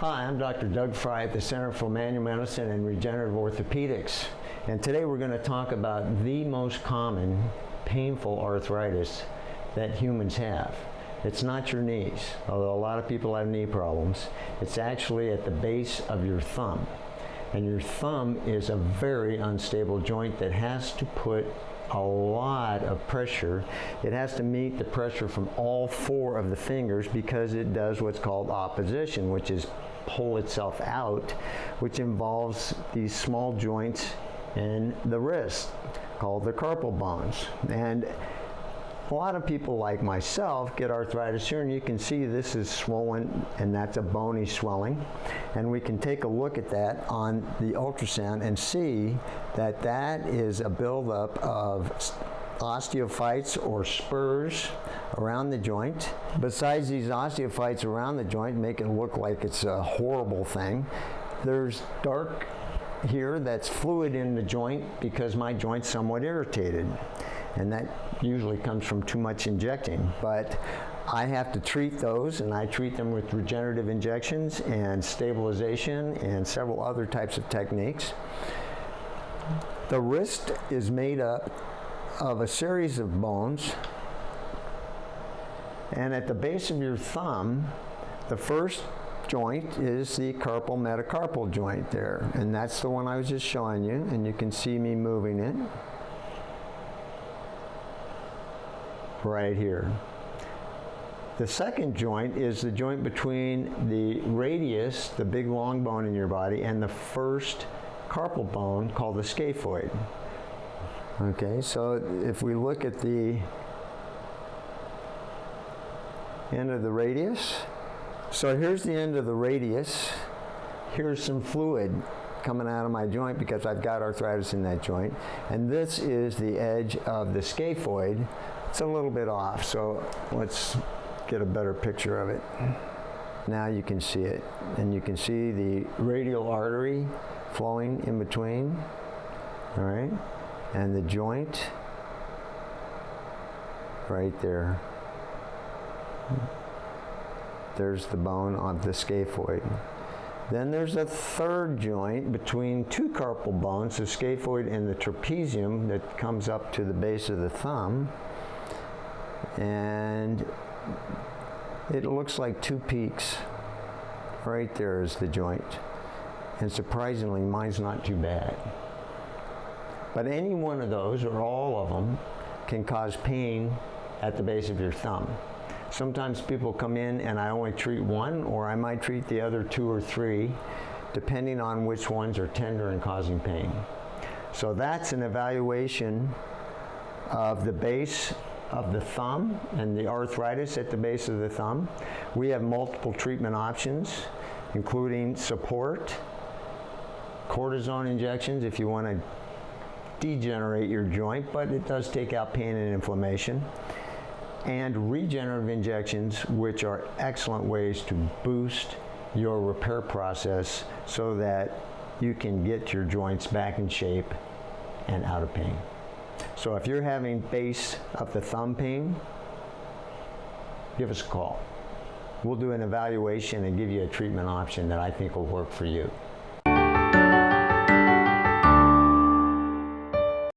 Hi, I'm Dr. Doug Fry at the Center for Manual Medicine and Regenerative Orthopedics. And today we're going to talk about the most common painful arthritis that humans have. It's not your knees, although a lot of people have knee problems. It's actually at the base of your thumb. And your thumb is a very unstable joint that has to put a lot of pressure. It has to meet the pressure from all four of the fingers because it does what's called opposition, which is pull itself out, which involves these small joints in the wrist called the carpal bones. And a lot of people like myself get arthritis here, and you can see this is swollen, and that's a bony swelling. And we can take a look at that on the ultrasound and see that that is a buildup of osteophytes or spurs around the joint. Besides these osteophytes around the joint make it look like it's a horrible thing, there's dark here that's fluid in the joint because my joint's somewhat irritated. And that usually comes from too much injecting. But I have to treat those, and I treat them with regenerative injections and stabilization and several other types of techniques. The wrist is made up of a series of bones, and at the base of your thumb, the first joint is the carpal metacarpal joint there, and that's the one I was just showing you, and you can see me moving it right here. The second joint is the joint between the radius, the big long bone in your body, and the first carpal bone called the scaphoid. Okay, so if we look at the end of the radius, so here's the end of the radius. Here's some fluid coming out of my joint because I've got arthritis in that joint, and this is the edge of the scaphoid. It's a little bit off, so let's get a better picture of it. Now you can see it, and you can see the radial artery flowing in between, all right, and the joint right there. There's the bone of the scaphoid. Then there's a third joint between two carpal bones, the scaphoid and the trapezium, that comes up to the base of the thumb. And it looks like two peaks. Right there is the joint. And surprisingly, mine's not too bad. But any one of those, or all of them, can cause pain at the base of your thumb. Sometimes people come in and I only treat one, or I might treat the other two or three, depending on which ones are tender and causing pain. So that's an evaluation of the base of the thumb and the arthritis at the base of the thumb. We have multiple treatment options, including support, cortisone injections if you want to degenerate your joint, but it does take out pain and inflammation, and regenerative injections, which are excellent ways to boost your repair process so that you can get your joints back in shape and out of pain. So if you're having base of the thumb pain, give us a call. We'll do an evaluation and give you a treatment option that I think will work for you.